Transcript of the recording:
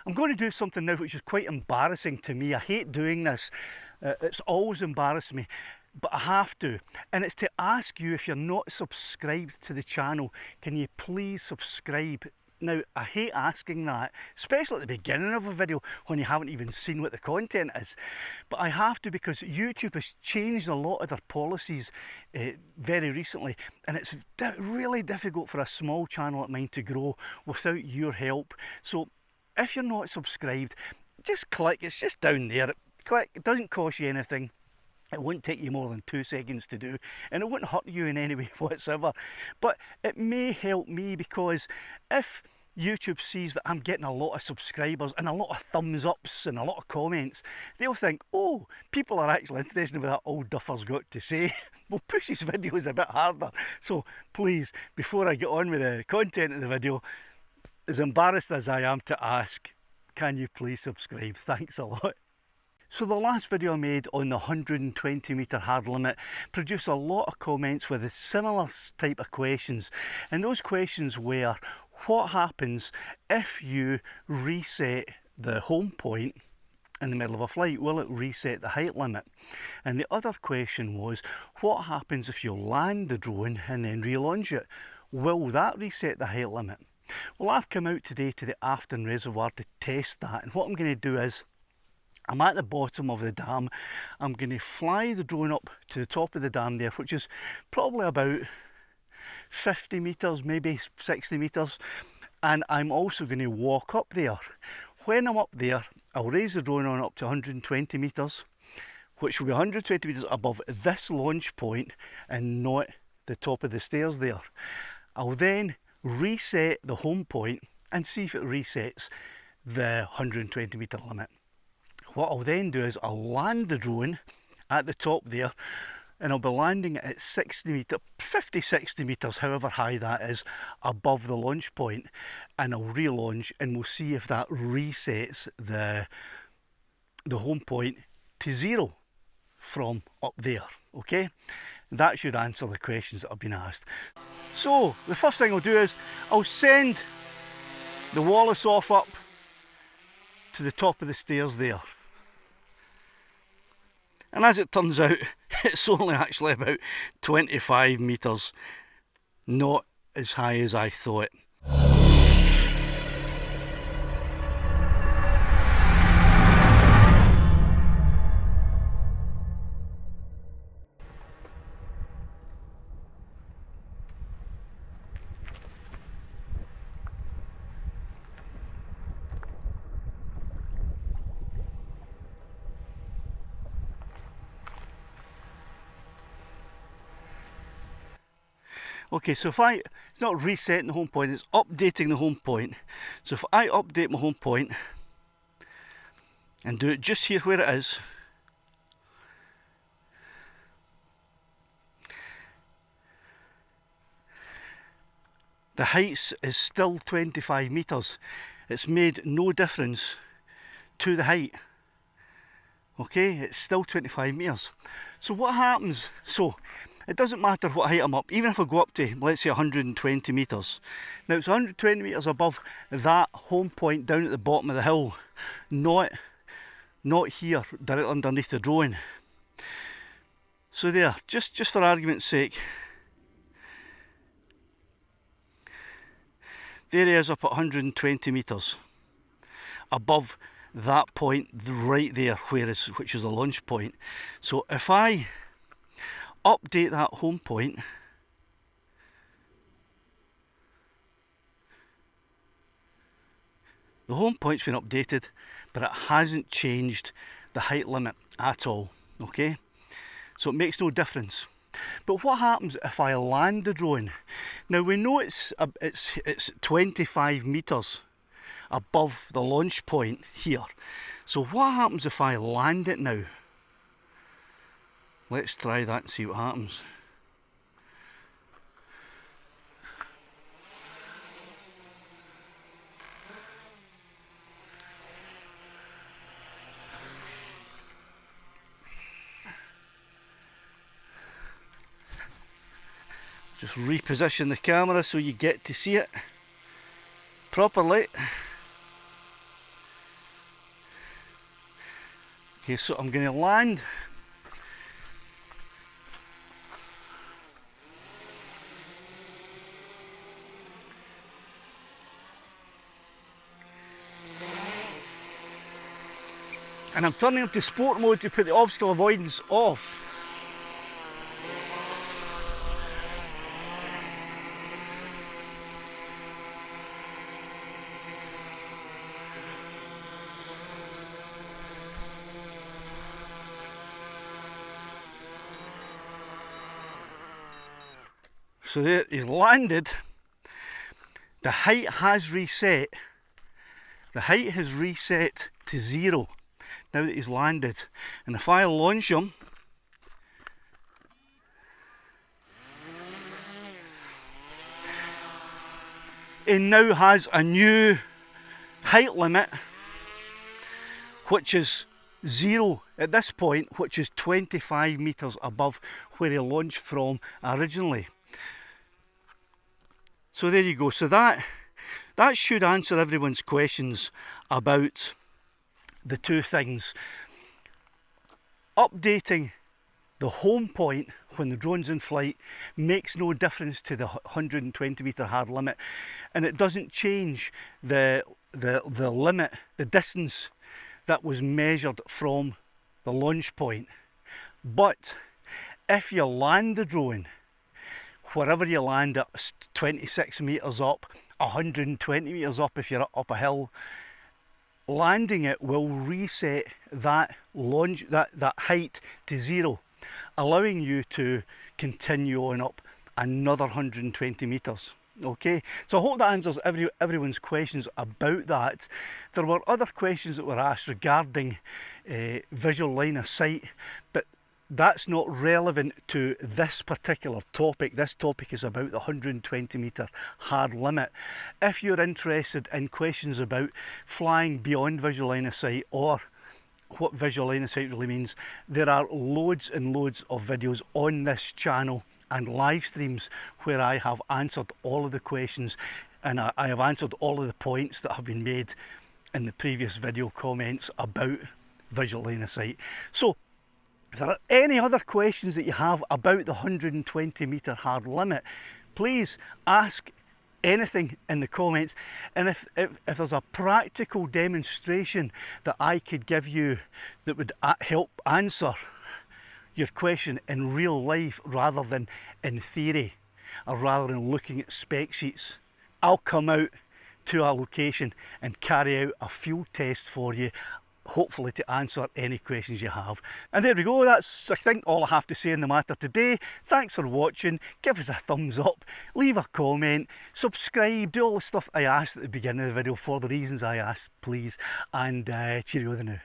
I'm going to do something now which is quite embarrassing to me. I hate doing this. It's always embarrassed me, but I have to. And it's to ask you, if you're not subscribed to the channel, can you please subscribe? Now, I hate asking that, especially at the beginning of a video when you haven't even seen what the content is. But I have to, because YouTube has changed a lot of their policies very recently, and it's really difficult for a small channel like mine to grow without your help. So if you're not subscribed, just click. It's just down there. Click. It doesn't cost you anything. It won't take you more than 2 seconds to do, and it won't hurt you in any way whatsoever. But it may help me, because if YouTube sees that I'm getting a lot of subscribers and a lot of thumbs ups and a lot of comments, they'll think, oh, people are actually interested in what that old duffer's got to say. We'll push his videos a bit harder. So please, before I get on with the content of the video, as embarrassed as I am to ask, can you please subscribe? Thanks a lot. So the last video I made on the 120 metre hard limit produced a lot of comments with a similar type of questions, and those questions were, what happens if you reset the home point in the middle of a flight? Will it reset the height limit? And the other question was, what happens if you land the drone and then relaunch it? Will that reset the height limit? Well, I've come out today to the Afton Reservoir to test that, and what I'm going to do is, I'm at the bottom of the dam. I'm going to fly the drone up to the top of the dam there, which is probably about 50 metres, maybe 60 metres, and I'm also going to walk up there. When I'm up there, I'll raise the drone on up to 120 metres, which will be 120 metres above this launch point and not the top of the stairs there. I'll then reset the home point and see if it resets the 120 metre limit. What I'll then do is I'll land the drone at the top there, and I'll be landing it at 60 metres, 50, 60 metres, however high that is, above the launch point, and I'll relaunch, and we'll see if that resets the home point to 0 from up there, okay? That should answer the questions that have been asked. So the first thing I'll do is I'll send the Wallace off up to the top of the stairs there. And as it turns out, it's only actually about 25 metres, not as high as I thought. Okay, so it's not resetting the home point, it's updating the home point. So if I update my home point and do it just here where it is, the height is still 25 metres. It's made no difference to the height. Okay, it's still 25 metres. So what happens? So it doesn't matter what height I'm up, even if I go up to, let's say, 120 metres. Now it's 120 metres above that home point down at the bottom of the hill, not here, directly underneath the drone. So there, just for argument's sake, there he is up at 120 metres above that point right there, which is the launch point. So if I update that home point, the home point's been updated, but it hasn't changed the height limit at all, okay? So it makes no difference. But what happens if I land the drone? Now we know it's 25 metres above the launch point here. So what happens if I land it now? Let's try that and see what happens. Just reposition the camera so you get to see it properly. Okay, so I'm going to land. And I'm turning into sport mode to put the obstacle avoidance off. So there, he's landed. The height has reset. The height has reset to 0 now that he's landed. And if I launch him, he now has a new height limit, which is 0 at this point, which is 25 metres above where he launched from originally. So there you go. So that should answer everyone's questions about the two things. Updating the home point when the drone's in flight makes no difference to the 120 metre hard limit, and it doesn't change the limit, the distance that was measured from the launch point. But if you land the drone wherever you land at 26 metres up, 120 metres up if you're up a hill, landing it will reset that launch, that height to 0, allowing you to continue on up another 120 metres. Okay, so I hope that answers everyone's questions about that. There were other questions that were asked regarding visual line of sight, but that's not relevant to this particular topic. This topic is about the 120 metre hard limit. If you're interested in questions about flying beyond visual line of sight, or what visual line of sight really means, there are loads and loads of videos on this channel and live streams where I have answered all of the questions, and I have answered all of the points that have been made in the previous video comments about visual line of sight. So if there are any other questions that you have about the 120 metre hard limit, please ask anything in the comments. And if there's a practical demonstration that I could give you that would help answer your question in real life rather than in theory, or rather than looking at spec sheets, I'll come out to a location and carry out a field test for you, hopefully to answer any questions you have. And there we go, that's I think all I have to say in the matter today. Thanks for watching, give us a thumbs up, leave a comment, subscribe, do all the stuff I asked at the beginning of the video for the reasons I asked, please, and cheerio the now.